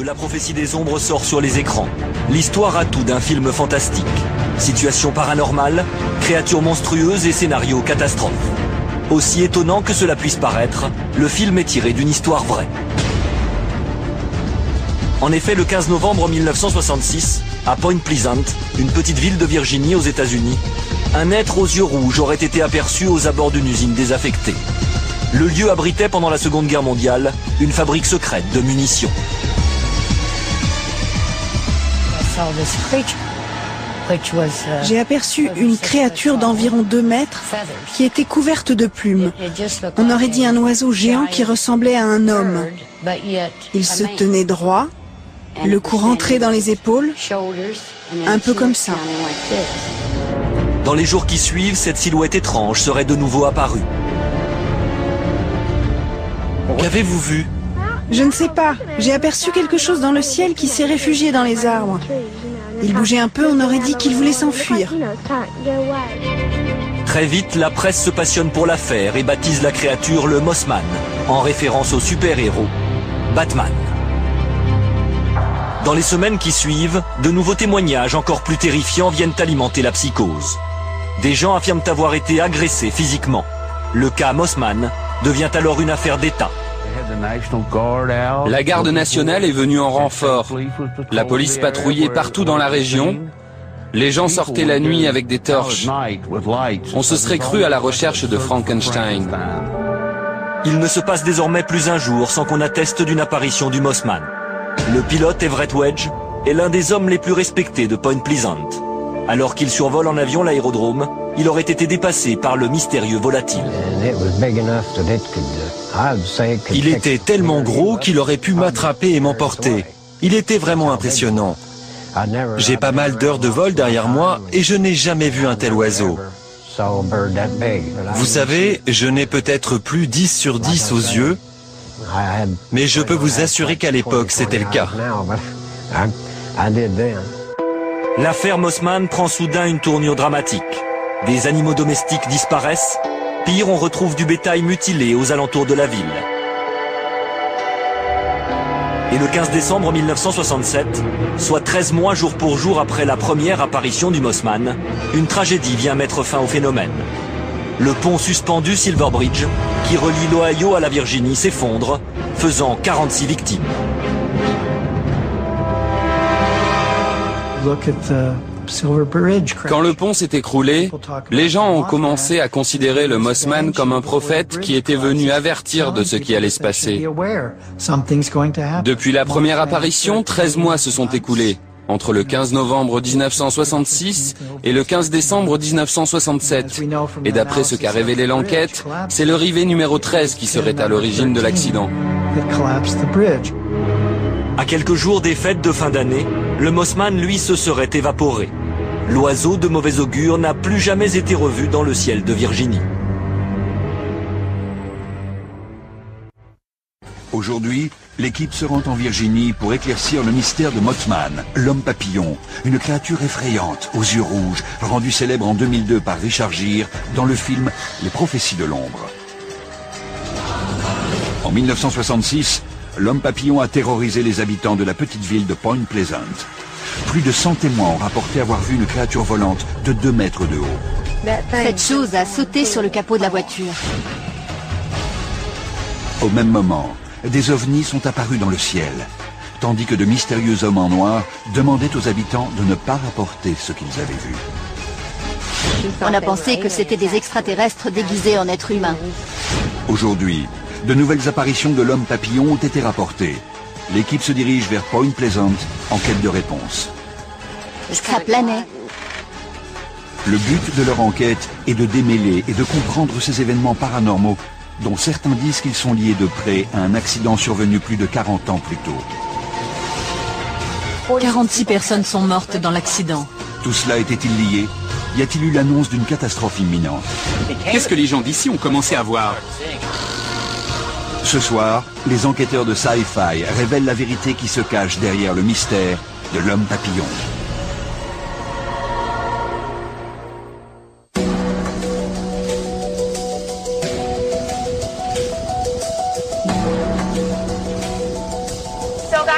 la prophétie des ombres sort sur les écrans. L'histoire à tout d'un film fantastique. Situation paranormale, créatures monstrueuses et scénario catastrophe. Aussi étonnant que cela puisse paraître, le film est tiré d'une histoire vraie. En effet, le 15 novembre 1966, à Point Pleasant, une petite ville de Virginie aux États-Unis, un être aux yeux rouges aurait été aperçu aux abords d'une usine désaffectée. Le lieu abritait pendant la Seconde Guerre mondiale une fabrique secrète de munitions. J'ai aperçu une créature d'environ 2 mètres qui était couverte de plumes. On aurait dit un oiseau géant qui ressemblait à un homme. Il se tenait droit, le cou rentré dans les épaules, un peu comme ça. Dans les jours qui suivent, cette silhouette étrange serait de nouveau apparue. Qu'avez-vous vu? Je ne sais pas. J'ai aperçu quelque chose dans le ciel qui s'est réfugié dans les arbres. Il bougeait un peu, on aurait dit qu'il voulait s'enfuir. Très vite, la presse se passionne pour l'affaire et baptise la créature le Mossman, en référence au super-héros Batman. Dans les semaines qui suivent, de nouveaux témoignages encore plus terrifiants viennent alimenter la psychose. Des gens affirment avoir été agressés physiquement. Le cas Mossman devient alors une affaire d'État. La garde nationale est venue en renfort. La police patrouillait partout dans la région. Les gens sortaient la nuit avec des torches. On se serait cru à la recherche de Frankenstein. Il ne se passe désormais plus un jour sans qu'on atteste d'une apparition du Mossman. Le pilote Everett Wedge est l'un des hommes les plus respectés de Point Pleasant. Alors qu'il survole en avion l'aérodrome, il aurait été dépassé par le mystérieux volatile. Il était tellement gros qu'il aurait pu m'attraper et m'emporter. Il était vraiment impressionnant. J'ai pas mal d'heures de vol derrière moi et je n'ai jamais vu un tel oiseau. Vous savez, je n'ai peut-être plus 10 sur 10 aux yeux, mais je peux vous assurer qu'à l'époque, c'était le cas. L'affaire Mossman prend soudain une tournure dramatique. Des animaux domestiques disparaissent. Pire, on retrouve du bétail mutilé aux alentours de la ville. Et le 15 décembre 1967, soit 13 mois jour pour jour après la première apparition du Mossman, une tragédie vient mettre fin au phénomène. Le pont suspendu Silver Bridge, qui relie l'Ohio à la Virginie, s'effondre, faisant 46 victimes. Quand le pont s'est écroulé, les gens ont commencé à considérer le Mossman comme un prophète qui était venu avertir de ce qui allait se passer. Depuis la première apparition, 13 mois se sont écoulés, entre le 15 novembre 1966 et le 15 décembre 1967. Et d'après ce qu'a révélé l'enquête, c'est le rivet numéro 13 qui serait à l'origine de l'accident. À quelques jours des fêtes de fin d'année, le Mossman, lui, se serait évaporé. L'oiseau de mauvais augure n'a plus jamais été revu dans le ciel de Virginie. Aujourd'hui, l'équipe se rend en Virginie pour éclaircir le mystère de Mothman, l'homme papillon, une créature effrayante, aux yeux rouges, rendue célèbre en 2002 par Richard Gere dans le film Les prophéties de l'ombre. En 1966, l'homme papillon a terrorisé les habitants de la petite ville de Point Pleasant. Plus de 100 témoins ont rapporté avoir vu une créature volante de 2 mètres de haut. Cette chose a sauté sur le capot de la voiture. Au même moment, des ovnis sont apparus dans le ciel, tandis que de mystérieux hommes en noir demandaient aux habitants de ne pas rapporter ce qu'ils avaient vu. On a pensé que c'était des extraterrestres déguisés en êtres humains. Aujourd'hui, de nouvelles apparitions de l'homme papillon ont été rapportées. L'équipe se dirige vers Point Pleasant en quête de réponse. Ça planait. Le but de leur enquête est de démêler et de comprendre ces événements paranormaux dont certains disent qu'ils sont liés de près à un accident survenu plus de 40 ans plus tôt. 46 personnes sont mortes dans l'accident. Tout cela était-il lié? Y a-t-il eu l'annonce d'une catastrophe imminente? Qu'est-ce que les gens d'ici ont commencé à voir? Ce soir, les enquêteurs de Sci-Fi révèlent la vérité qui se cache derrière le mystère de l'homme papillon.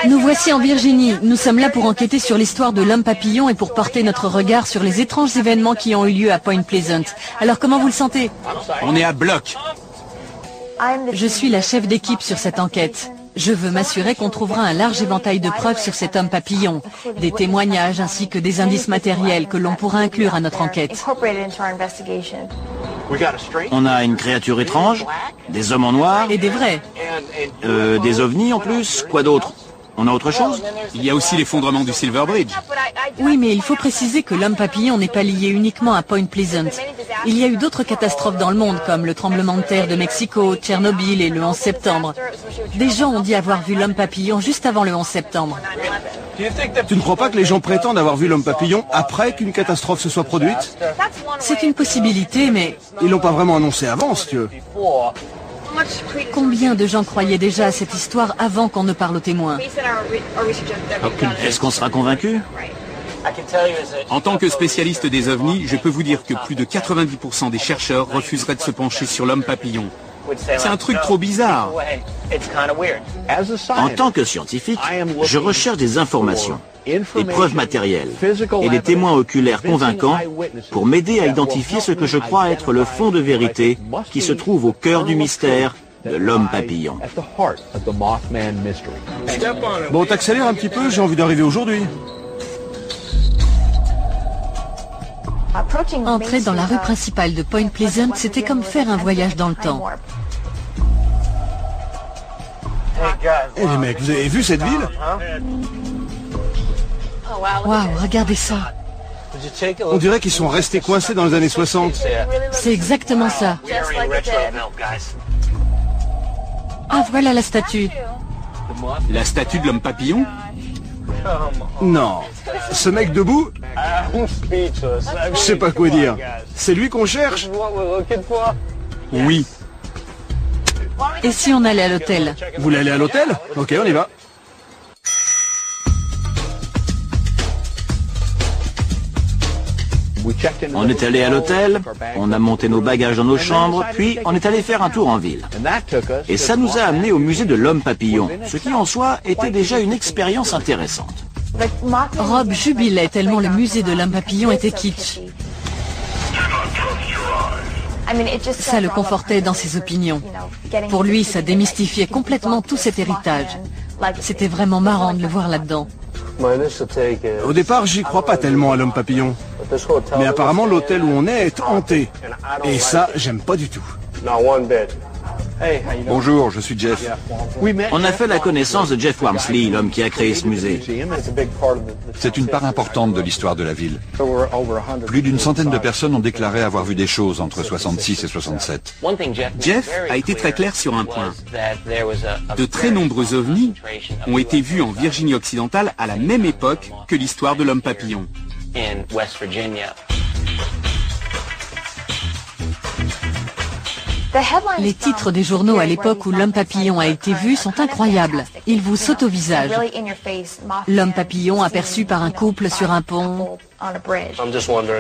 Nous voici en Virginie. Nous sommes là pour enquêter sur l'histoire de l'homme papillon et pour porter notre regard sur les étranges événements qui ont eu lieu à Point Pleasant. Alors comment vous le sentez? On est à bloc. Je suis la chef d'équipe sur cette enquête. Je veux m'assurer qu'on trouvera un large éventail de preuves sur cet homme papillon, des témoignages ainsi que des indices matériels que l'on pourra inclure à notre enquête. On a une créature étrange, des hommes en noir. Et des vrais. Des ovnis en plus, quoi d'autre? On a autre chose? Il y a aussi l'effondrement du Silver Bridge. Oui, mais il faut préciser que l'homme papillon n'est pas lié uniquement à Point Pleasant. Il y a eu d'autres catastrophes dans le monde, comme le tremblement de terre de Mexico, Tchernobyl et le 11 septembre. Des gens ont dit avoir vu l'homme papillon juste avant le 11 septembre. Tu ne crois pas que les gens prétendent avoir vu l'homme papillon après qu'une catastrophe se soit produite? C'est une possibilité, mais... Ils l'ont pas vraiment annoncé avant, si tu veux. Combien de gens croyaient déjà à cette histoire avant qu'on ne parle aux témoins? Est-ce qu'on sera convaincu? En tant que spécialiste des ovnis, je peux vous dire que plus de 90% des chercheurs refuseraient de se pencher sur l'homme papillon. C'est un truc trop bizarre. En tant que scientifique, je recherche des informations, des preuves matérielles et des témoins oculaires convaincants pour m'aider à identifier ce que je crois être le fond de vérité qui se trouve au cœur du mystère de l'homme papillon. Bon, t'accélères un petit peu, j'ai envie d'arriver aujourd'hui. Entrer dans la rue principale de Point Pleasant, c'était comme faire un voyage dans le temps. Eh les mecs, vous avez vu cette ville? Waouh, regardez ça. On dirait qu'ils sont restés coincés dans les années 60. C'est exactement ça. Ah, voilà la statue. La statue de l'homme papillon? Non. Ce mec debout, je sais pas quoi dire. C'est lui qu'on cherche? Oui. Et si on allait à l'hôtel? Vous voulez aller à l'hôtel? Ok, on y va. On est allé à l'hôtel, on a monté nos bagages dans nos chambres, puis on est allé faire un tour en ville. Et ça nous a amenés au musée de l'homme papillon, ce qui en soi était déjà une expérience intéressante. Rob jubilait tellement le musée de l'homme papillon était kitsch. Ça le confortait dans ses opinions. Pour lui, ça démystifiait complètement tout cet héritage. C'était vraiment marrant de le voir là-dedans. Au départ, j'y crois pas tellement à l'homme papillon. Mais apparemment, l'hôtel où on est hanté. Et ça, j'aime pas du tout. Bonjour, je suis Jeff. On a fait la connaissance de Jeff Wamsley, l'homme qui a créé ce musée. C'est une part importante de l'histoire de la ville. Plus d'une centaine de personnes ont déclaré avoir vu des choses entre 66 et 67. Jeff a été très clair sur un point. De très nombreux ovnis ont été vus en Virginie occidentale à la même époque que l'histoire de l'homme papillon. Les titres des journaux à l'époque où l'homme papillon a été vu sont incroyables. Ils vous sautent au visage. L'homme papillon aperçu par un couple sur un pont.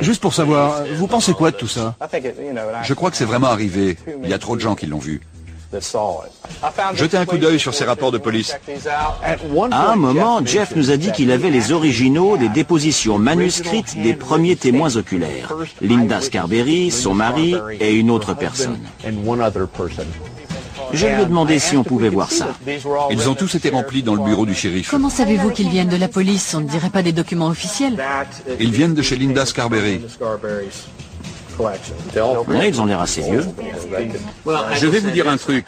Juste pour savoir, vous pensez quoi de tout ça? Je crois que c'est vraiment arrivé. Il y a trop de gens qui l'ont vu. Jetez un coup d'œil sur ces rapports de police. À un moment, Jeff nous a dit qu'il avait les originaux des dépositions manuscrites des premiers témoins oculaires. Linda Scarberry, son mari et une autre personne. Je lui ai demandé si on pouvait voir ça. Ils ont tous été remplis dans le bureau du shérif. Comment savez-vous qu'ils viennent de la police? On ne dirait pas des documents officiels. Ils viennent de chez Linda Scarberry. Oui, ils ont l'air assez vieux. Je vais vous dire un truc.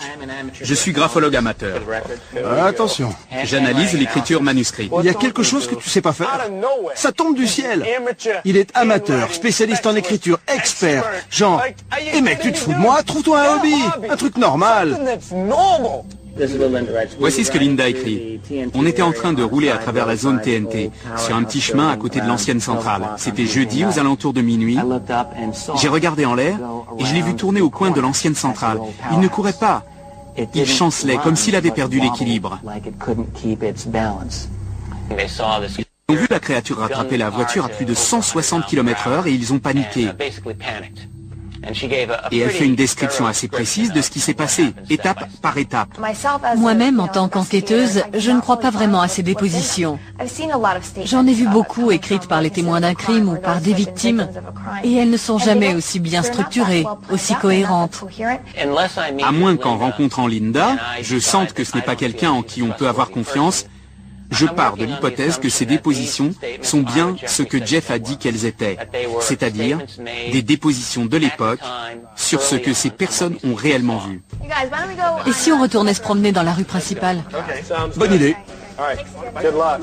Je suis graphologue amateur. Attention. J'analyse l'écriture manuscrite. Il y a quelque chose que tu sais pas faire. Ça tombe du ciel. Il est amateur, spécialiste en écriture, expert. Genre, eh mec, tu te fous de moi? Trouve-toi un hobby. Un truc normal. Voici ce que Linda écrit. On était en train de rouler à travers la zone TNT, sur un petit chemin à côté de l'ancienne centrale. C'était jeudi aux alentours de minuit. J'ai regardé en l'air et je l'ai vu tourner au coin de l'ancienne centrale. Il ne courait pas. Il chancelait comme s'il avait perdu l'équilibre. Ils ont vu la créature rattraper la voiture à plus de 160 km/h et ils ont paniqué. Et elle fait une description assez précise de ce qui s'est passé, étape par étape. Moi-même, en tant qu'enquêteuse, je ne crois pas vraiment à ces dépositions. J'en ai vu beaucoup écrites par les témoins d'un crime ou par des victimes, et elles ne sont jamais aussi bien structurées, aussi cohérentes. À moins qu'en rencontrant Linda, je sente que ce n'est pas quelqu'un en qui on peut avoir confiance, je pars de l'hypothèse que ces dépositions sont bien ce que Jeff a dit qu'elles étaient, c'est-à-dire des dépositions de l'époque sur ce que ces personnes ont réellement vu. Et si on retournait se promener dans la rue principale? Bonne idée.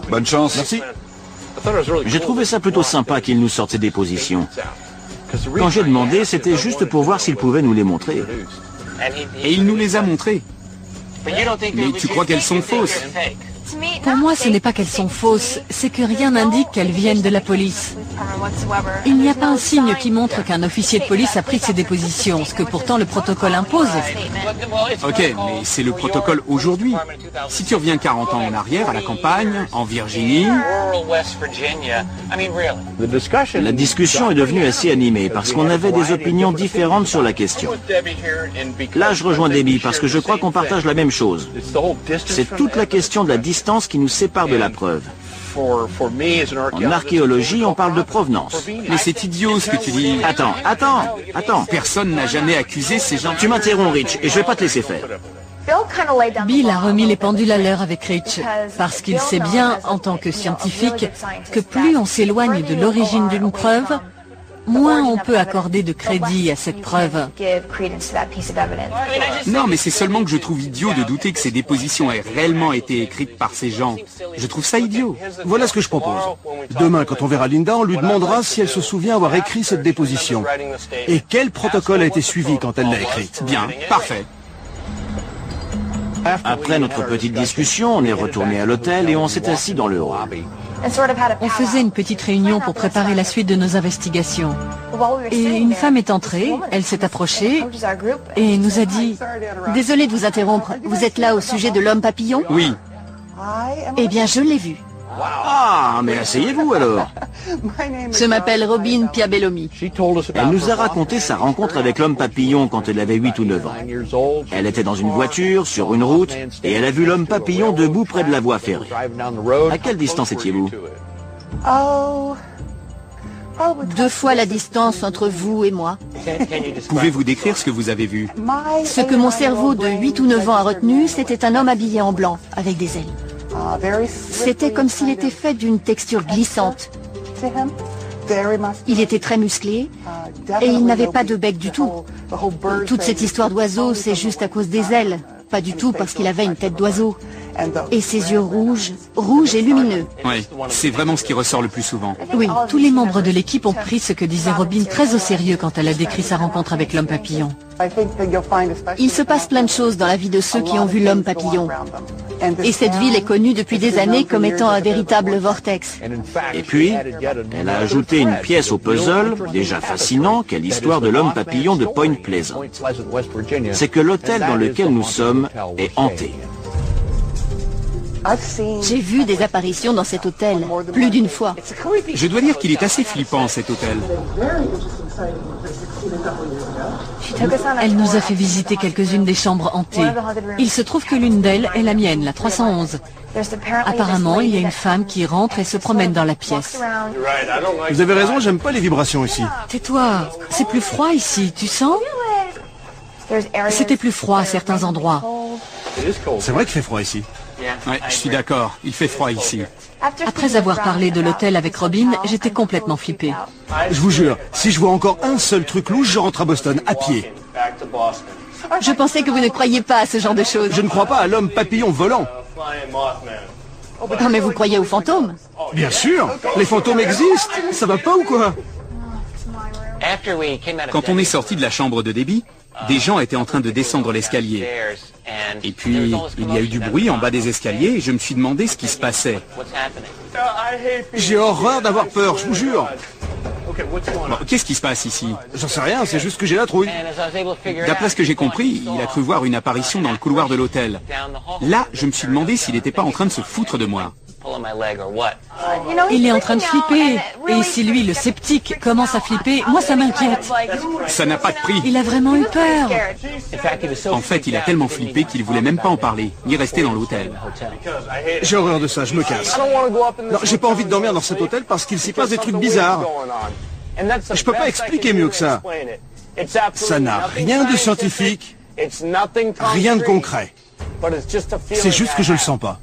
Bonne chance. Merci. J'ai trouvé ça plutôt sympa qu'ils nous sortent ces dépositions. Quand j'ai demandé, c'était juste pour voir s'ils pouvaient nous les montrer. Et il nous les a montrées. Mais tu crois qu'elles sont fausses? Pour moi, ce n'est pas qu'elles sont fausses, c'est que rien n'indique qu'elles viennent de la police. Il n'y a pas un signe qui montre qu'un officier de police a pris ces dépositions, ce que pourtant le protocole impose. Ok, mais c'est le protocole aujourd'hui. Si tu reviens 40 ans en arrière, à la campagne, en Virginie... La discussion est devenue assez animée parce qu'on avait des opinions différentes sur la question. Là, je rejoins Debbie parce que je crois qu'on partage la même chose. C'est toute la question de la distance qui nous sépare de la preuve. En archéologie, on parle de provenance. Mais c'est idiot ce que tu dis. Attends. Personne n'a jamais accusé ces gens. Tu m'interromps, Rich, et je vais pas te laisser faire. Bill a remis les pendules à l'heure avec Rich, parce qu'il sait bien, en tant que scientifique, que plus on s'éloigne de l'origine d'une preuve, moins on peut accorder de crédit à cette preuve. Non, mais c'est seulement que je trouve idiot de douter que ces dépositions aient réellement été écrites par ces gens. Je trouve ça idiot. Voilà ce que je propose. Demain, quand on verra Linda, on lui demandera si elle se souvient avoir écrit cette déposition. Et quel protocole a été suivi quand elle l'a écrite. Bien, parfait. Après notre petite discussion, on est retourné à l'hôtel et on s'est assis dans le hall. On faisait une petite réunion pour préparer la suite de nos investigations. Et une femme est entrée, elle s'est approchée et nous a dit « Désolée de vous interrompre, vous êtes là au sujet de l'homme papillon ?» Oui. Eh bien, je l'ai vu. Ah, mais asseyez-vous alors. Je m'appelle Robin Piabellomi. Elle nous a raconté sa rencontre avec l'homme papillon quand elle avait 8 ou 9 ans. Elle était dans une voiture, sur une route, et elle a vu l'homme papillon debout près de la voie ferrée. À quelle distance étiez-vous? 2 fois la distance entre vous et moi. Pouvez-vous décrire ce que vous avez vu? Ce que mon cerveau de 8 ou 9 ans a retenu, c'était un homme habillé en blanc, avec des ailes. C'était comme s'il était fait d'une texture glissante. Il était très musclé et il n'avait pas de bec du tout. Toute cette histoire d'oiseau, c'est juste à cause des ailes, pas du tout parce qu'il avait une tête d'oiseau. Et ses yeux rouges et lumineux. Oui, c'est vraiment ce qui ressort le plus souvent. Oui, tous les membres de l'équipe ont pris ce que disait Robin très au sérieux quand elle a décrit sa rencontre avec l'homme papillon. Il se passe plein de choses dans la vie de ceux qui ont vu l'homme papillon. Et cette ville est connue depuis des années comme étant un véritable vortex. Et puis, elle a ajouté une pièce au puzzle, déjà fascinant, qu'est l'histoire de l'homme papillon de Point Pleasant. C'est que l'hôtel dans lequel nous sommes est hanté. J'ai vu des apparitions dans cet hôtel, plus d'une fois. Je dois dire qu'il est assez flippant cet hôtel. Elle nous a fait visiter quelques-unes des chambres hantées. Il se trouve que l'une d'elles est la mienne, la 311. Apparemment, il y a une femme qui rentre et se promène dans la pièce. Vous avez raison, j'aime pas les vibrations ici. Tais-toi, c'est plus froid ici, tu sens? C'était plus froid à certains endroits. C'est vrai qu'il fait froid ici. Ouais, je suis d'accord, il fait froid ici. Après avoir parlé de l'hôtel avec Robin, j'étais complètement flippée. Je vous jure, si je vois encore un seul truc louche, je rentre à Boston, à pied. Je pensais que vous ne croyiez pas à ce genre de choses. Je ne crois pas à l'homme papillon volant. Ah, mais vous croyez aux fantômes? Bien sûr, les fantômes existent. Ça va pas ou quoi? Quand on est sorti de la chambre de Debbie, des gens étaient en train de descendre l'escalier. Et puis, il y a eu du bruit en bas des escaliers et je me suis demandé ce qui se passait. J'ai horreur d'avoir peur, je vous jure. Bon, qu'est-ce qui se passe ici? J'en sais rien, c'est juste que j'ai la trouille. D'après ce que j'ai compris, il a cru voir une apparition dans le couloir de l'hôtel. Là, je me suis demandé s'il n'était pas en train de se foutre de moi. Il est en train de flipper. Et si lui, le sceptique, commence à flipper, moi ça m'inquiète. Ça n'a pas de prix. Il a vraiment eu peur. En fait, il a tellement flippé qu'il voulait même pas en parler, ni rester dans l'hôtel. J'ai horreur de ça, je me casse. Non, j'ai pas envie de dormir dans cet hôtel parce qu'il s'y passe des trucs bizarres. Je peux pas expliquer mieux que ça. Ça n'a rien de scientifique, rien de concret. C'est juste que je le sens pas.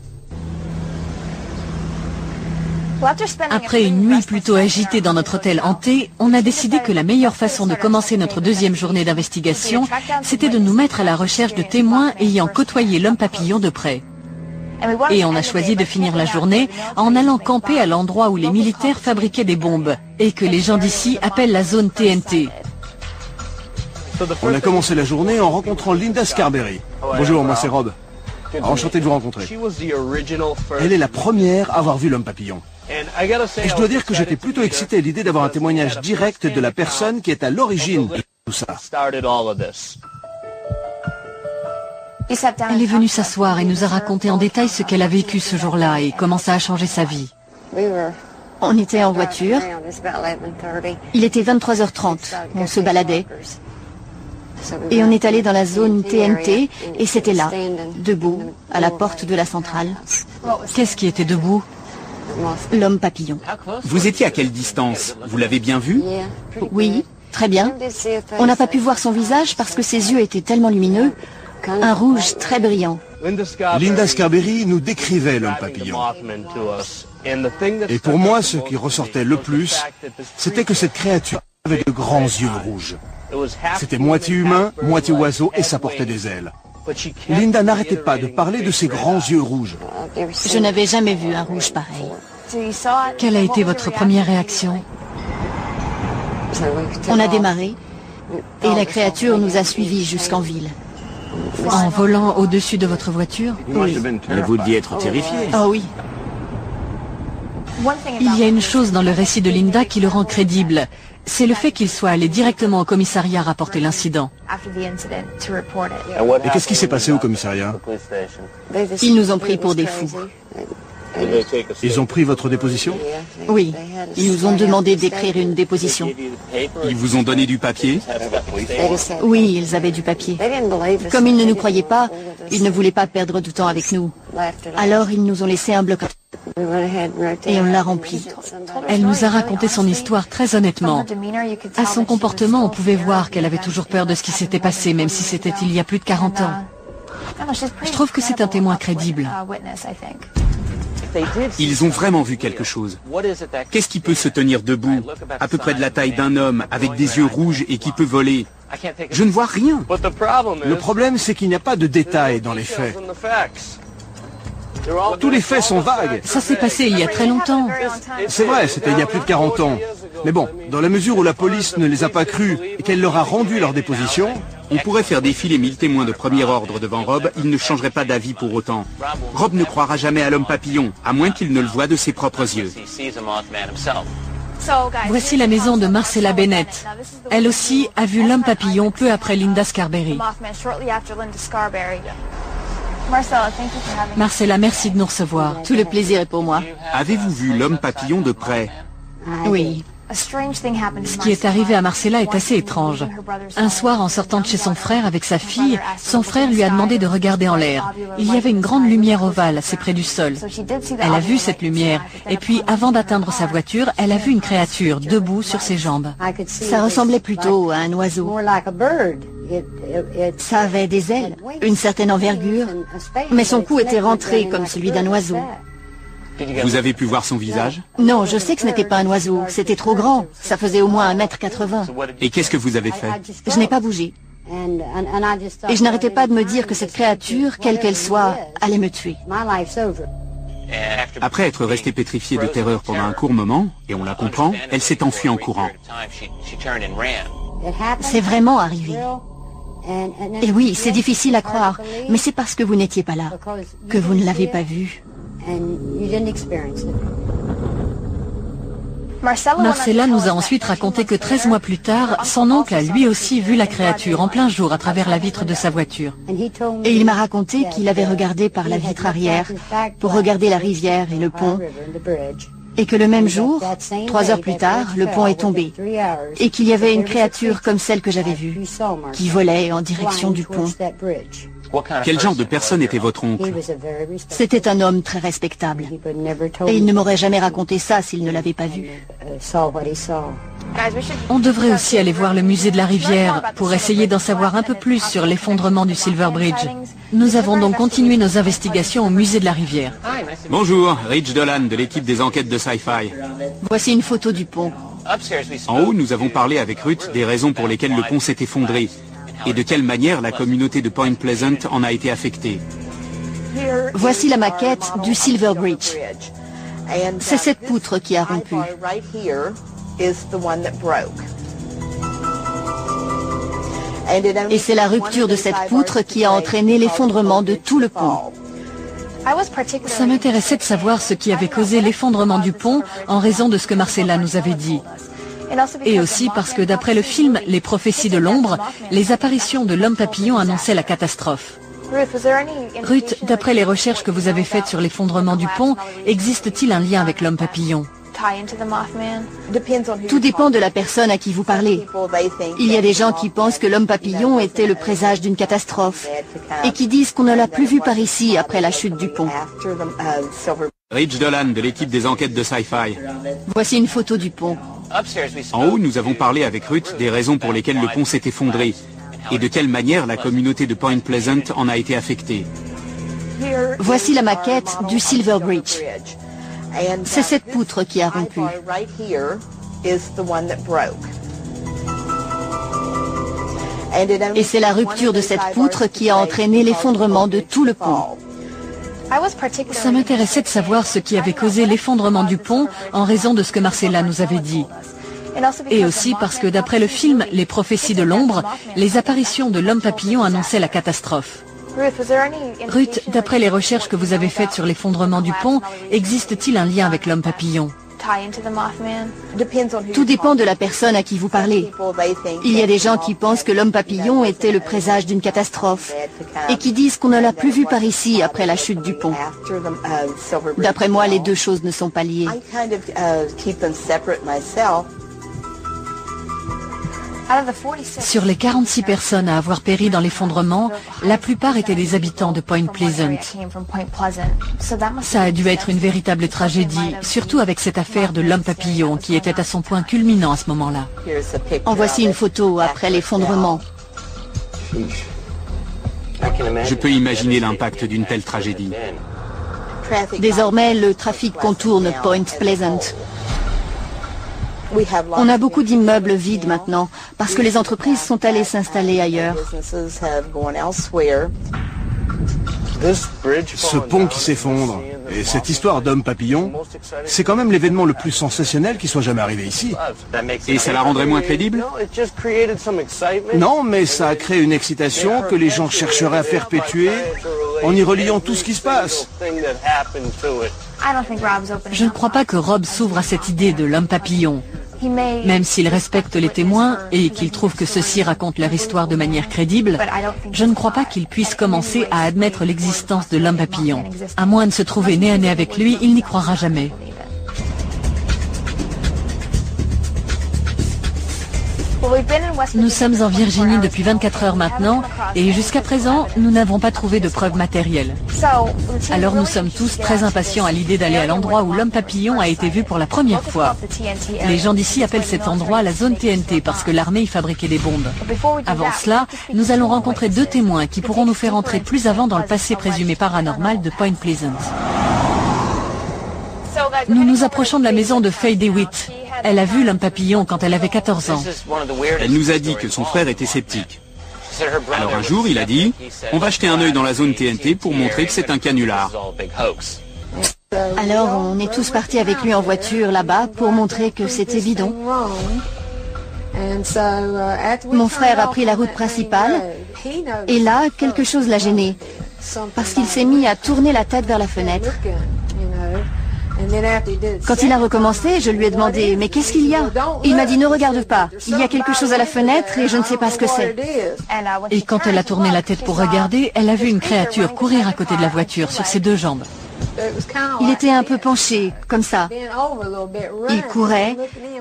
Après une nuit plutôt agitée dans notre hôtel hanté, on a décidé que la meilleure façon de commencer notre deuxième journée d'investigation, c'était de nous mettre à la recherche de témoins ayant côtoyé l'homme papillon de près. Et on a choisi de finir la journée en allant camper à l'endroit où les militaires fabriquaient des bombes, et que les gens d'ici appellent la zone TNT. On a commencé la journée en rencontrant Linda Scarberry. Bonjour, moi c'est Rob. Enchanté de vous rencontrer. Elle est la première à avoir vu l'homme papillon. Et je dois dire que j'étais plutôt excité à l'idée d'avoir un témoignage direct de la personne qui est à l'origine de tout ça. Elle est venue s'asseoir et nous a raconté en détail ce qu'elle a vécu ce jour-là et comment ça a changé sa vie. On était en voiture. Il était 23h30. On se baladait. Et on est allé dans la zone TNT et c'était là, debout, à la porte de la centrale. Qu'est-ce qui était debout? L'homme papillon. Vous étiez à quelle distance? Vous l'avez bien vu? Oui, très bien. On n'a pas pu voir son visage parce que ses yeux étaient tellement lumineux, un rouge très brillant. Linda Scarberry nous décrivait l'homme papillon. Et pour moi, ce qui ressortait le plus, c'était que cette créature avait de grands yeux rouges. C'était moitié humain, moitié oiseau et ça portait des ailes. Linda n'arrêtait pas de parler de ses grands yeux rouges. Je n'avais jamais vu un rouge pareil. Quelle a été votre première réaction? On a démarré et la créature nous a suivis jusqu'en ville. En volant au-dessus de votre voiture? Oui. Et vous deviez être terrifié. Oh oui. Il y a une chose dans le récit de Linda qui le rend crédible. C'est le fait qu'il soit allé directement au commissariat rapporter l'incident. Et qu'est-ce qui s'est passé au commissariat? Ils nous ont pris pour des fous. Ils ont pris votre déposition? Oui, ils nous ont demandé d'écrire une déposition. Ils vous ont donné du papier? Oui, ils avaient du papier. Comme ils ne nous croyaient pas, ils ne voulaient pas perdre du temps avec nous. Alors ils nous ont laissé un bloc et on l'a rempli. Elle nous a raconté son histoire très honnêtement. À son comportement, on pouvait voir qu'elle avait toujours peur de ce qui s'était passé, même si c'était il y a plus de 40 ans. Je trouve que c'est un témoin crédible. Ils ont vraiment vu quelque chose. Qu'est-ce qui peut se tenir debout, à peu près de la taille d'un homme, avec des yeux rouges et qui peut voler? Je ne vois rien. Le problème, c'est qu'il n'y a pas de détails dans les faits. Tous les faits sont vagues. Ça s'est passé il y a très longtemps. C'est vrai, c'était il y a plus de 40 ans. Mais bon, dans la mesure où la police ne les a pas crus et qu'elle leur a rendu leur déposition... On pourrait faire défiler 1000 témoins de premier ordre devant Rob, il ne changerait pas d'avis pour autant. Rob ne croira jamais à l'homme papillon, à moins qu'il ne le voie de ses propres yeux. Voici la maison de Marcella Bennett. Elle aussi a vu l'homme papillon peu après Linda Scarberry. Marcella, merci de nous recevoir. Tout le plaisir est pour moi. Avez-vous vu l'homme papillon de près? Oui. Ce qui est arrivé à Marcella est assez étrange. Un soir, en sortant de chez son frère avec sa fille, son frère lui a demandé de regarder en l'air. Il y avait une grande lumière ovale assez près du sol. Elle a vu cette lumière, et puis avant d'atteindre sa voiture, elle a vu une créature debout sur ses jambes. Ça ressemblait plutôt à un oiseau. Ça avait des ailes, une certaine envergure, mais son cou était rentré comme celui d'un oiseau. Vous avez pu voir son visage? Non, je sais que ce n'était pas un oiseau, c'était trop grand. Ça faisait au moins 1,80 m. Et qu'est-ce que vous avez fait? Je n'ai pas bougé. Et je n'arrêtais pas de me dire que cette créature, quelle qu'elle soit, allait me tuer. Après être restée pétrifiée de terreur pendant un court moment, et on la comprend, elle s'est enfuie en courant. C'est vraiment arrivé. Et oui, c'est difficile à croire, mais c'est parce que vous n'étiez pas là, que vous ne l'avez pas vu. Marcella nous a ensuite raconté que 13 mois plus tard, son oncle a lui aussi vu la créature en plein jour à travers la vitre de sa voiture. Et il m'a raconté qu'il avait regardé par la vitre arrière pour regarder la rivière et le pont. Et que le même jour, 3 heures plus tard, le pont est tombé. Et qu'il y avait une créature comme celle que j'avais vue, qui volait en direction du pont. Quel genre de personne était votre oncle? C'était un homme très respectable. Et il ne m'aurait jamais raconté ça s'il ne l'avait pas vu. On devrait aussi aller voir le musée de la rivière pour essayer d'en savoir un peu plus sur l'effondrement du Silver Bridge. Nous avons donc continué nos investigations au musée de la rivière. Bonjour, Rich Dolan de l'équipe des enquêtes de Sci-Fi. Voici une photo du pont. En haut, nous avons parlé avec Ruth des raisons pour lesquelles le pont s'est effondré et de quelle manière la communauté de Point Pleasant en a été affectée. Voici la maquette du Silver Bridge. C'est cette poutre qui a rompu. Et c'est la rupture de cette poutre qui a entraîné l'effondrement de tout le pont. Ça m'intéressait de savoir ce qui avait causé l'effondrement du pont en raison de ce que Marcella nous avait dit. Et aussi parce que d'après le film Les prophéties de l'ombre, les apparitions de l'homme papillon annonçaient la catastrophe. Ruth, d'après les recherches que vous avez faites sur l'effondrement du pont, existe-t-il un lien avec l'homme papillon? Tout dépend de la personne à qui vous parlez. Il y a des gens qui pensent que l'homme papillon était le présage d'une catastrophe et qui disent qu'on ne l'a plus vu par ici après la chute du pont. Rich Dolan de l'équipe des enquêtes de Sci-Fi. Voici une photo du pont. En haut, nous avons parlé avec Ruth des raisons pour lesquelles le pont s'est effondré et de quelle manière la communauté de Point Pleasant en a été affectée. Voici la maquette du Silver Bridge. C'est cette poutre qui a rompu. Et c'est la rupture de cette poutre qui a entraîné l'effondrement de tout le pont. Ça m'intéressait de savoir ce qui avait causé l'effondrement du pont en raison de ce que Marcella nous avait dit. Et aussi parce que d'après le film Les prophéties de l'ombre, les apparitions de l'homme papillon annonçaient la catastrophe. Ruth, d'après les recherches que vous avez faites sur l'effondrement du pont, existe-t-il un lien avec l'homme papillon? Tout dépend de la personne à qui vous parlez. Il y a des gens qui pensent que l'homme papillon était le présage d'une catastrophe et qui disent qu'on ne l'a plus vu par ici après la chute du pont. D'après moi, les deux choses ne sont pas liées. Sur les 46 personnes à avoir péri dans l'effondrement, la plupart étaient des habitants de Point Pleasant. Ça a dû être une véritable tragédie, surtout avec cette affaire de l'homme papillon qui était à son point culminant à ce moment-là. En voici une photo après l'effondrement. Je peux imaginer l'impact d'une telle tragédie. Désormais, le trafic contourne Point Pleasant. On a beaucoup d'immeubles vides maintenant, parce que les entreprises sont allées s'installer ailleurs. Ce pont qui s'effondre, et cette histoire d'homme papillon, c'est quand même l'événement le plus sensationnel qui soit jamais arrivé ici. Et ça la rendrait moins crédible? Non, mais ça a créé une excitation que les gens chercheraient à perpétuer en y reliant tout ce qui se passe. Je ne crois pas que Rob s'ouvre à cette idée de l'homme papillon. Même s'il respecte les témoins et qu'il trouve que ceux-ci racontent leur histoire de manière crédible, je ne crois pas qu'il puisse commencer à admettre l'existence de l'homme papillon. À moins de se trouver nez à nez avec lui, il n'y croira jamais. Nous sommes en Virginie depuis 24 heures maintenant et jusqu'à présent, nous n'avons pas trouvé de preuves matérielles. Alors nous sommes tous très impatients à l'idée d'aller à l'endroit où l'homme papillon a été vu pour la première fois. Les gens d'ici appellent cet endroit la zone TNT parce que l'armée y fabriquait des bombes. Avant cela, nous allons rencontrer 2 témoins qui pourront nous faire entrer plus avant dans le passé présumé paranormal de Point Pleasant. Nous nous approchons de la maison de Faye DeWitt. Elle a vu l'homme papillon quand elle avait 14 ans. Elle nous a dit que son frère était sceptique. Alors un jour, il a dit, on va jeter un œil dans la zone TNT pour montrer que c'est un canular. Alors on est tous partis avec lui en voiture là-bas pour montrer que c'était bidon. Mon frère a pris la route principale et là, quelque chose l'a gêné parce qu'il s'est mis à tourner la tête vers la fenêtre. Quand il a recommencé, je lui ai demandé « Mais qu'est-ce qu'il y a ?» Il m'a dit « Ne regarde pas, il y a quelque chose à la fenêtre et je ne sais pas ce que c'est. » Et quand elle a tourné la tête pour regarder, elle a vu une créature courir à côté de la voiture sur ses 2 jambes. Il était un peu penché, comme ça. Il courait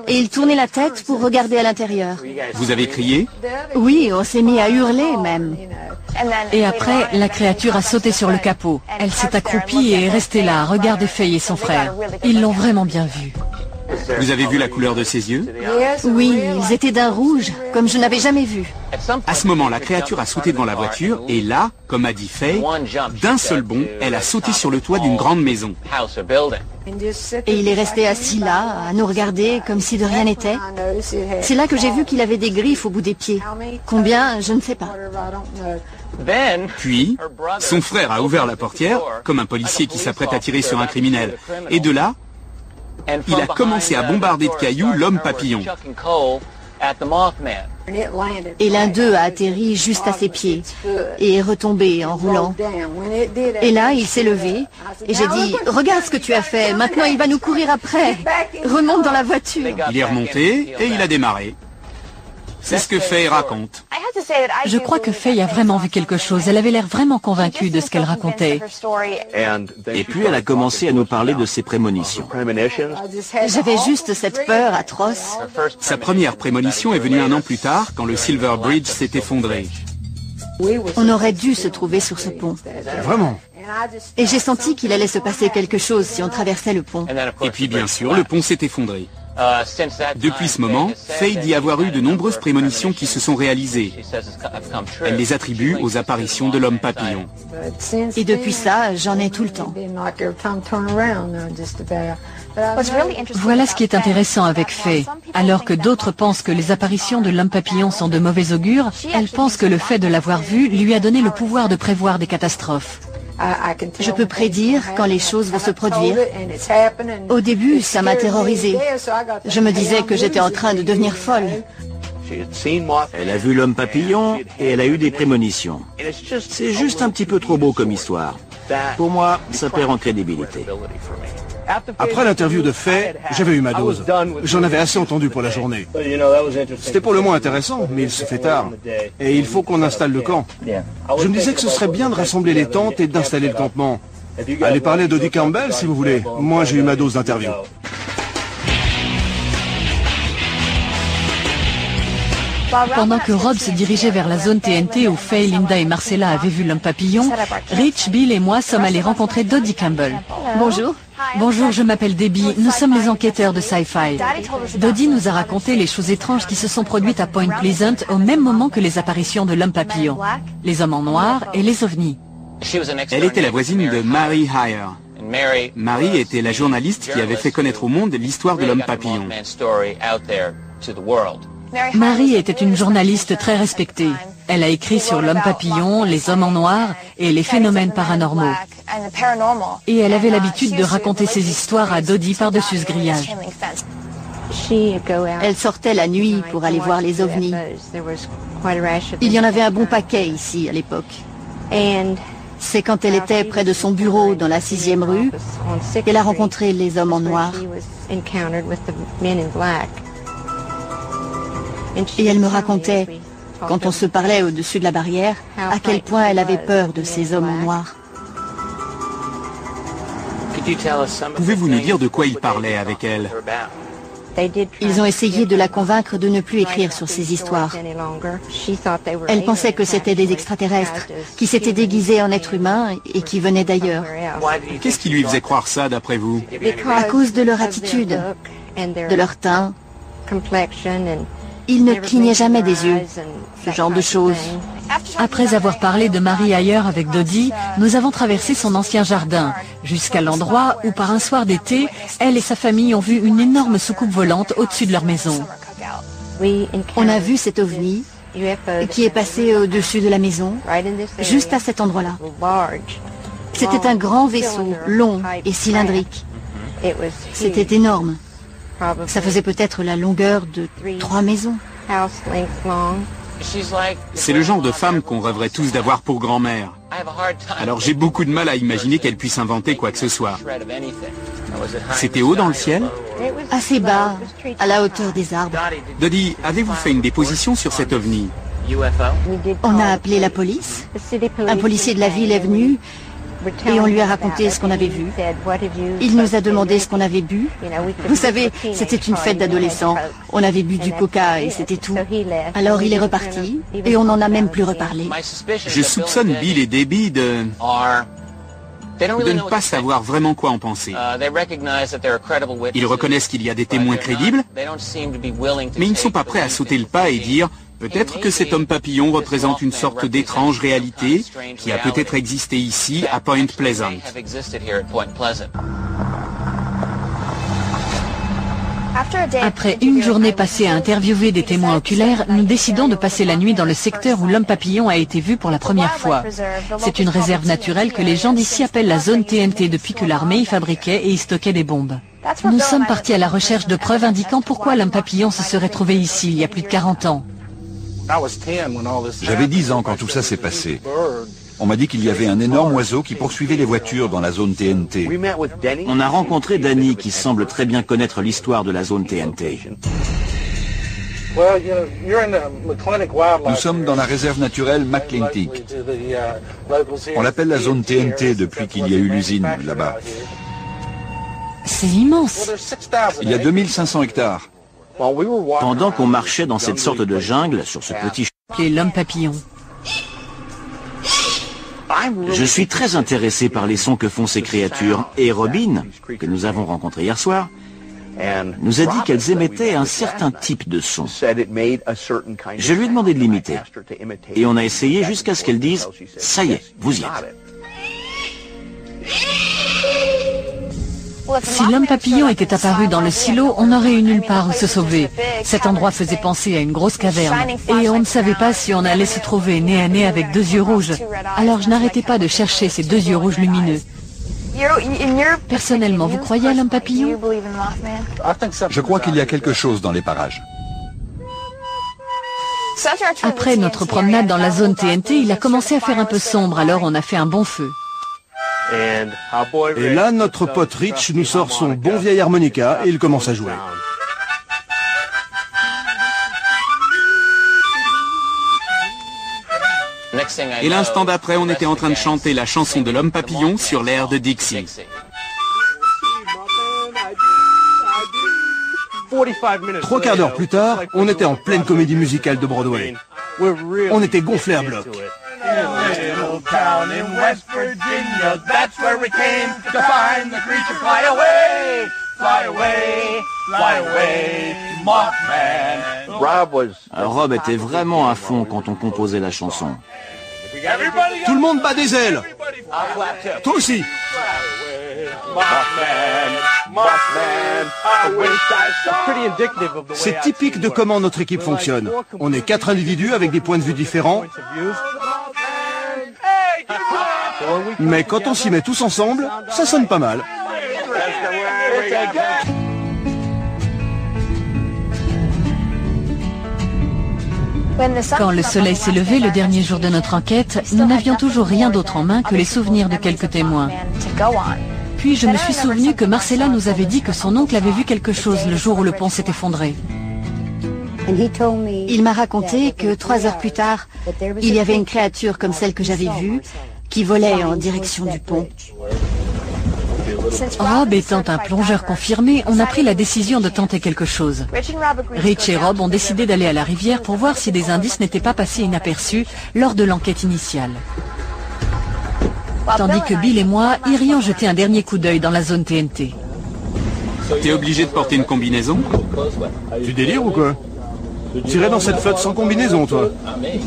et il tournait la tête pour regarder à l'intérieur. Vous avez crié? Oui, on s'est mis à hurler même. Et après, la créature a sauté sur le capot. Elle s'est accroupie et est restée là à regarder Faye et son frère. Ils l'ont vraiment bien vue. Vous avez vu la couleur de ses yeux? Oui, ils étaient d'un rouge, comme je n'avais jamais vu. À ce moment, la créature a sauté devant la voiture et là, comme a dit Faye, d'un seul bond, elle a sauté sur le toit d'une grande maison. Et il est resté assis là, à nous regarder comme si de rien n'était. C'est là que j'ai vu qu'il avait des griffes au bout des pieds. Combien, je ne sais pas. Puis, son frère a ouvert la portière, comme un policier qui s'apprête à tirer sur un criminel. Et de là, il a commencé à bombarder de cailloux l'homme papillon. Et l'un d'eux a atterri juste à ses pieds et est retombé en roulant. Et là, il s'est levé et j'ai dit « Regarde ce que tu as fait, maintenant il va nous courir après. Remonte dans la voiture. » Il est remonté et il a démarré. C'est ce que Faye raconte. Je crois que Faye a vraiment vu quelque chose. Elle avait l'air vraiment convaincue de ce qu'elle racontait. Et puis elle a commencé à nous parler de ses prémonitions. J'avais juste cette peur atroce. Sa première prémonition est venue 1 an plus tard, quand le Silver Bridge s'est effondré. On aurait dû se trouver sur ce pont. Vraiment? Et j'ai senti qu'il allait se passer quelque chose si on traversait le pont. Et puis bien sûr, le pont s'est effondré. Depuis ce moment, Faye dit avoir eu de nombreuses prémonitions qui se sont réalisées. Elle les attribue aux apparitions de l'homme papillon. Et depuis ça, j'en ai tout le temps. Voilà ce qui est intéressant avec Faye. Alors que d'autres pensent que les apparitions de l'homme papillon sont de mauvais augure, elle pense que le fait de l'avoir vu lui a donné le pouvoir de prévoir des catastrophes. Je peux prédire quand les choses vont se produire. Au début, ça m'a terrorisée. Je me disais que j'étais en train de devenir folle. Elle a vu l'homme papillon et elle a eu des prémonitions. C'est juste un petit peu trop beau comme histoire. Pour moi, ça perd en crédibilité. Après l'interview de Faye, j'avais eu ma dose. J'en avais assez entendu pour la journée. C'était pour le moins intéressant, mais il se fait tard. Et il faut qu'on installe le camp. Je me disais que ce serait bien de rassembler les tentes et d'installer le campement. Allez parler d'Odie Campbell si vous voulez. Moi, j'ai eu ma dose d'interview. Pendant que Rob se dirigeait vers la zone TNT où Faye, Linda et Marcella avaient vu l'homme papillon, Rich, Bill et moi sommes allés rencontrer Dodie Campbell. Bonjour. Bonjour, je m'appelle Debbie, nous sommes les enquêteurs de Sci-Fi. Dodie nous a raconté les choses étranges qui se sont produites à Point Pleasant au même moment que les apparitions de l'homme papillon, les hommes en noir et les ovnis. Elle était la voisine de Mary Hyre. Mary était la journaliste qui avait fait connaître au monde l'histoire de l'homme papillon. Mary était une journaliste très respectée. Elle a écrit sur l'homme papillon, les hommes en noir et les phénomènes paranormaux. Et elle avait l'habitude de raconter ses histoires à Dodie par-dessus ce grillage. Elle sortait la nuit pour aller voir les ovnis. Il y en avait un bon paquet ici à l'époque. C'est quand elle était près de son bureau dans la 6e rue qu'elle a rencontré les hommes en noir. Et elle me racontait, quand on se parlait au-dessus de la barrière, à quel point elle avait peur de ces hommes en noir. Pouvez-vous nous dire de quoi il parlait avec elle? Ils ont essayé de la convaincre de ne plus écrire sur ces histoires. Elle pensait que c'était des extraterrestres, qui s'étaient déguisés en êtres humains et qui venaient d'ailleurs. Qu'est-ce qui lui faisait croire ça, d'après vous? À cause de leur attitude, de leur teint. Ils ne clignaient jamais des yeux, ce genre de choses. Après avoir parlé de Mary ailleurs avec Dodie, nous avons traversé son ancien jardin, jusqu'à l'endroit où par un soir d'été, elle et sa famille ont vu une énorme soucoupe volante au-dessus de leur maison. On a vu cet ovni qui est passé au-dessus de la maison, juste à cet endroit-là. C'était un grand vaisseau, long et cylindrique. C'était énorme. Ça faisait peut-être la longueur de 3 maisons. C'est le genre de femme qu'on rêverait tous d'avoir pour grand-mère. Alors j'ai beaucoup de mal à imaginer qu'elle puisse inventer quoi que ce soit. C'était haut dans le ciel? Assez bas, à la hauteur des arbres. Dodie, avez-vous fait une déposition sur cet ovni? On a appelé la police. Un policier de la ville est venu et on lui a raconté ce qu'on avait vu. Il nous a demandé ce qu'on avait bu. Vous savez, c'était une fête d'adolescents. On avait bu du coca et c'était tout. Alors il est reparti et on n'en a même plus reparlé. Je soupçonne Bill et Debbie de ne pas savoir vraiment quoi en penser. Ils reconnaissent qu'il y a des témoins crédibles, mais ils ne sont pas prêts à sauter le pas et dire « Peut-être que cet homme papillon représente une sorte d'étrange réalité qui a peut-être existé ici, à Point Pleasant. » Après une journée passée à interviewer des témoins oculaires, nous décidons de passer la nuit dans le secteur où l'homme papillon a été vu pour la première fois. C'est une réserve naturelle que les gens d'ici appellent la zone TNT depuis que l'armée y fabriquait et y stockait des bombes. Nous sommes partis à la recherche de preuves indiquant pourquoi l'homme papillon se serait trouvé ici il y a plus de 40 ans. J'avais 10 ans quand tout ça s'est passé. On m'a dit qu'il y avait un énorme oiseau qui poursuivait les voitures dans la zone TNT. On a rencontré Danny qui semble très bien connaître l'histoire de la zone TNT. Nous sommes dans la réserve naturelle McClintic. On l'appelle la zone TNT depuis qu'il y a eu l'usine là-bas. C'est immense. Il y a 2500 hectares. Pendant qu'on marchait dans cette sorte de jungle, sur ce petit Et l'homme papillon. Je suis très intéressé par les sons que font ces créatures, et Robin, que nous avons rencontré hier soir, nous a dit qu'elles émettaient un certain type de son. Je lui ai demandé de l'imiter, et on a essayé jusqu'à ce qu'elle dise « Ça y est, vous y êtes ». Si l'homme papillon était apparu dans le silo, on n'aurait eu nulle part où se sauver. Cet endroit faisait penser à une grosse caverne. Et on ne savait pas si on allait se trouver nez à nez avec deux yeux rouges. Alors je n'arrêtais pas de chercher ces deux yeux rouges lumineux. Personnellement, vous croyez à l'homme papillon? Je crois qu'il y a quelque chose dans les parages. Après notre promenade dans la zone TNT, il a commencé à faire un peu sombre, alors on a fait un bon feu. Et là, notre pote Rich nous sort son bon vieil harmonica et il commence à jouer. Et l'instant d'après, on était en train de chanter la chanson de l'homme papillon sur l'air de Dixie. 3 quarts d'heure plus tard, on était en pleine comédie musicale de Broadway. On était gonflés à bloc. Rob était vraiment à fond quand on composait la chanson. Tout le monde bat des ailes. Toi aussi. C'est typique de comment notre équipe fonctionne. On est 4 individus avec des points de vue différents. Mais quand on s'y met tous ensemble, ça sonne pas mal. Quand le soleil s'est levé le dernier jour de notre enquête, nous n'avions toujours rien d'autre en main que les souvenirs de quelques témoins. Puis je me suis souvenu que Marcella nous avait dit que son oncle avait vu quelque chose le jour où le pont s'est effondré. Il m'a raconté que 3 heures plus tard, il y avait une créature comme celle que j'avais vue, qui volait en direction du pont. Rob étant un plongeur confirmé, on a pris la décision de tenter quelque chose. Rich et Rob ont décidé d'aller à la rivière pour voir si des indices n'étaient pas passés inaperçus lors de l'enquête initiale. Tandis que Bill et moi irions jeter un dernier coup d'œil dans la zone TNT. T'es obligé de porter une combinaison? Tu délires ou quoi? Tu irais dans cette flotte sans combinaison, toi?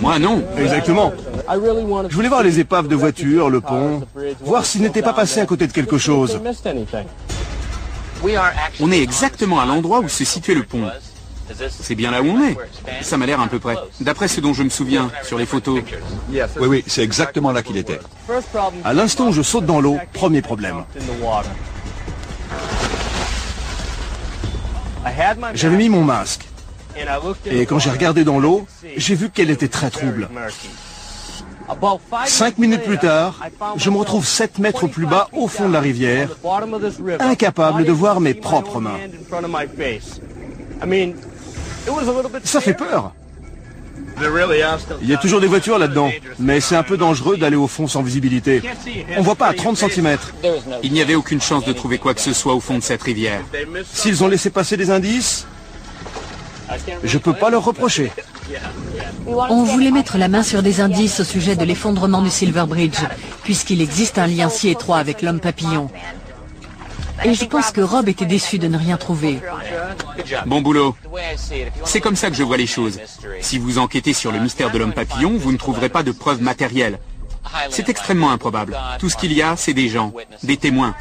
Moi, non. Exactement. Je voulais voir les épaves de voitures, le pont, voir s'il n'était pas passé à côté de quelque chose. On est exactement à l'endroit où se situait le pont. C'est bien là où on est. Ça m'a l'air à peu près. D'après ce dont je me souviens sur les photos. Oui, c'est exactement là qu'il était. À l'instant où je saute dans l'eau, premier problème. J'avais mis mon masque. Et quand j'ai regardé dans l'eau, j'ai vu qu'elle était très trouble. 5 minutes plus tard, je me retrouve 7 mètres plus bas au fond de la rivière, incapable de voir mes propres mains. Ça fait peur. Il y a toujours des voitures là-dedans, mais c'est un peu dangereux d'aller au fond sans visibilité. On voit pas à 30 cm. Il n'y avait aucune chance de trouver quoi que ce soit au fond de cette rivière. S'ils ont laissé passer des indices, je peux pas leur reprocher. On voulait mettre la main sur des indices au sujet de l'effondrement du Silver Bridge, puisqu'il existe un lien si étroit avec l'homme papillon. Et je pense que Rob était déçu de ne rien trouver. Bon boulot. C'est comme ça que je vois les choses. Si vous enquêtez sur le mystère de l'homme papillon, vous ne trouverez pas de preuves matérielles. C'est extrêmement improbable. Tout ce qu'il y a, c'est des gens, des témoins.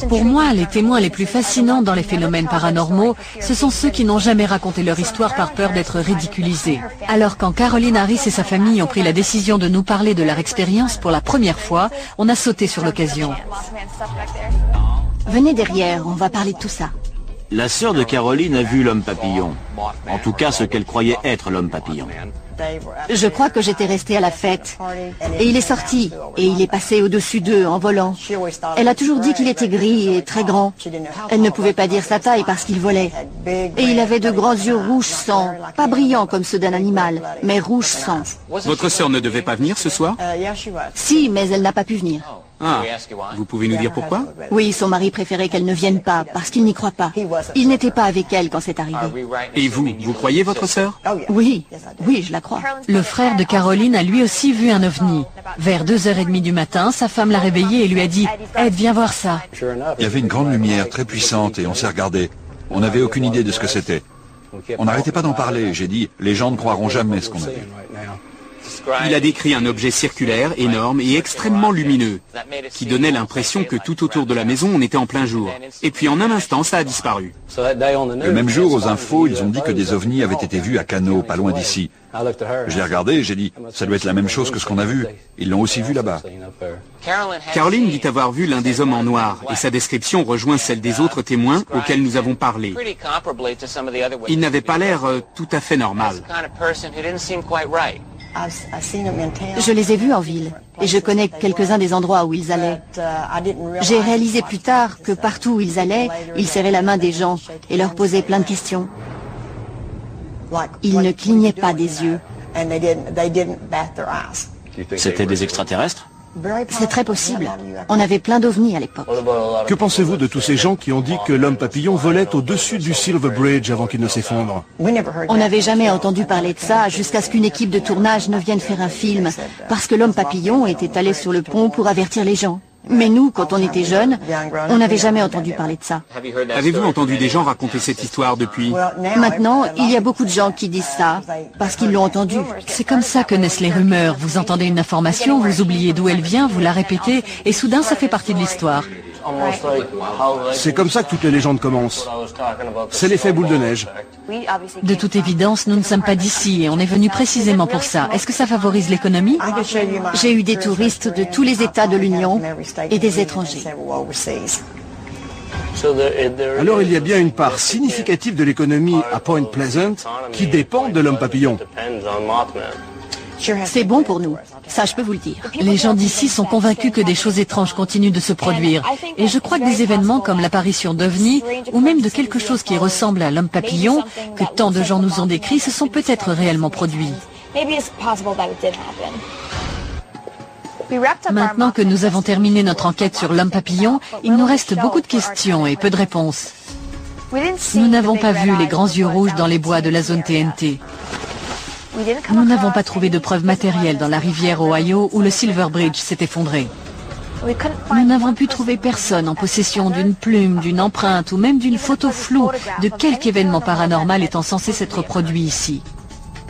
Pour moi, les témoins les plus fascinants dans les phénomènes paranormaux, ce sont ceux qui n'ont jamais raconté leur histoire par peur d'être ridiculisés. Alors quand Caroline Harris et sa famille ont pris la décision de nous parler de leur expérience pour la première fois, on a sauté sur l'occasion. Venez derrière, on va parler de tout ça. La sœur de Caroline a vu l'homme papillon. En tout cas, ce qu'elle croyait être l'homme papillon. Je crois que j'étais restée à la fête. Et il est sorti, et il est passé au-dessus d'eux en volant. Elle a toujours dit qu'il était gris et très grand. Elle ne pouvait pas dire sa taille parce qu'il volait. Et il avait de grands yeux rouge sang, pas brillants comme ceux d'un animal, mais rouge sang. Votre sœur ne devait pas venir ce soir? Si, mais elle n'a pas pu venir. Ah, vous pouvez nous dire pourquoi? Oui, son mari préférait qu'elle ne vienne pas, parce qu'il n'y croit pas. Il n'était pas avec elle quand c'est arrivé. Et vous croyez votre sœur? Oui, oui, je la crois. Le frère de Caroline a lui aussi vu un ovni. Vers 2h30 du matin, sa femme l'a réveillé et lui a dit « Ed, viens voir ça ». Il y avait une grande lumière très puissante et on s'est regardé. On n'avait aucune idée de ce que c'était. On n'arrêtait pas d'en parler. J'ai dit, les gens ne croiront jamais ce qu'on a vu. Il a décrit un objet circulaire, énorme et extrêmement lumineux, qui donnait l'impression que tout autour de la maison on était en plein jour. Et puis en un instant, ça a disparu. Le même jour, aux infos, ils ont dit que des ovnis avaient été vus à Cano, pas loin d'ici. Je l'ai regardé et j'ai dit, ça doit être la même chose que ce qu'on a vu. Ils l'ont aussi vu là-bas. Caroline dit avoir vu l'un des hommes en noir, et sa description rejoint celle des autres témoins auxquels nous avons parlé. Il n'avait pas l'air tout à fait normal. Je les ai vus en ville, et je connais quelques-uns des endroits où ils allaient. J'ai réalisé plus tard que partout où ils allaient, ils serraient la main des gens et leur posaient plein de questions. Ils ne clignaient pas des yeux. C'était des extraterrestres? C'est très possible. On avait plein d'ovnis à l'époque. Que pensez-vous de tous ces gens qui ont dit que l'homme papillon volait au-dessus du Silver Bridge avant qu'il ne s'effondre? On n'avait jamais entendu parler de ça jusqu'à ce qu'une équipe de tournage ne vienne faire un film, parce que l'homme papillon était allé sur le pont pour avertir les gens. Mais nous, quand on était jeunes, on n'avait jamais entendu parler de ça. Avez-vous entendu des gens raconter cette histoire depuis? Maintenant, il y a beaucoup de gens qui disent ça, parce qu'ils l'ont entendu. C'est comme ça que naissent les rumeurs. Vous entendez une information, vous oubliez d'où elle vient, vous la répétez, et soudain ça fait partie de l'histoire. C'est comme ça que toutes les légendes commencent. C'est l'effet boule de neige. De toute évidence, nous ne sommes pas d'ici et on est venu précisément pour ça. Est-ce que ça favorise l'économie? J'ai eu des touristes de tous les États de l'Union et des étrangers. Alors il y a bien une part significative de l'économie à Point Pleasant qui dépend de l'homme papillon. C'est bon pour nous, ça je peux vous le dire. Les gens d'ici sont convaincus que des choses étranges continuent de se produire. Et je crois que des événements comme l'apparition d'ovnis, ou même de quelque chose qui ressemble à l'homme papillon, que tant de gens nous ont décrit, se sont peut-être réellement produits. Maintenant que nous avons terminé notre enquête sur l'homme papillon, il nous reste beaucoup de questions et peu de réponses. Nous n'avons pas vu les grands yeux rouges dans les bois de la zone TNT. Nous n'avons pas trouvé de preuves matérielles dans la rivière Ohio où le Silver Bridge s'est effondré. Nous n'avons pu trouver personne en possession d'une plume, d'une empreinte ou même d'une photo floue de quelque événement paranormal étant censé s'être produit ici.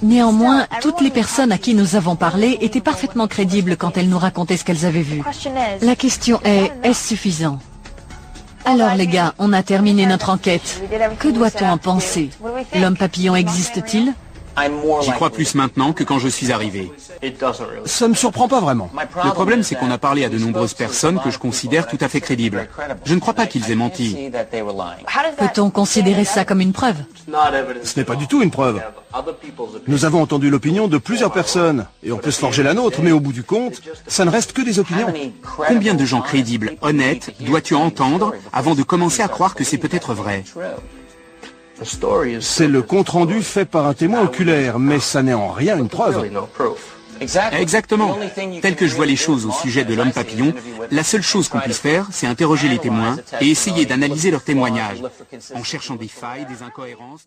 Néanmoins, toutes les personnes à qui nous avons parlé étaient parfaitement crédibles quand elles nous racontaient ce qu'elles avaient vu. La question est-ce suffisant? Alors les gars, on a terminé notre enquête. Que doit-on en penser? L'homme papillon existe-t-il? J'y crois plus maintenant que quand je suis arrivé. Ça ne me surprend pas vraiment. Le problème, c'est qu'on a parlé à de nombreuses personnes que je considère tout à fait crédibles. Je ne crois pas qu'ils aient menti. Peut-on considérer ça comme une preuve? Ce n'est pas du tout une preuve. Nous avons entendu l'opinion de plusieurs personnes, et on peut se forger la nôtre, mais au bout du compte, ça ne reste que des opinions. Combien de gens crédibles, honnêtes, dois-tu entendre avant de commencer à croire que c'est peut-être vrai? C'est le compte-rendu fait par un témoin oculaire, mais ça n'est en rien une preuve. Exactement. Tel que je vois les choses au sujet de l'homme papillon, la seule chose qu'on puisse faire, c'est interroger les témoins et essayer d'analyser leurs témoignages, en cherchant des failles, des incohérences...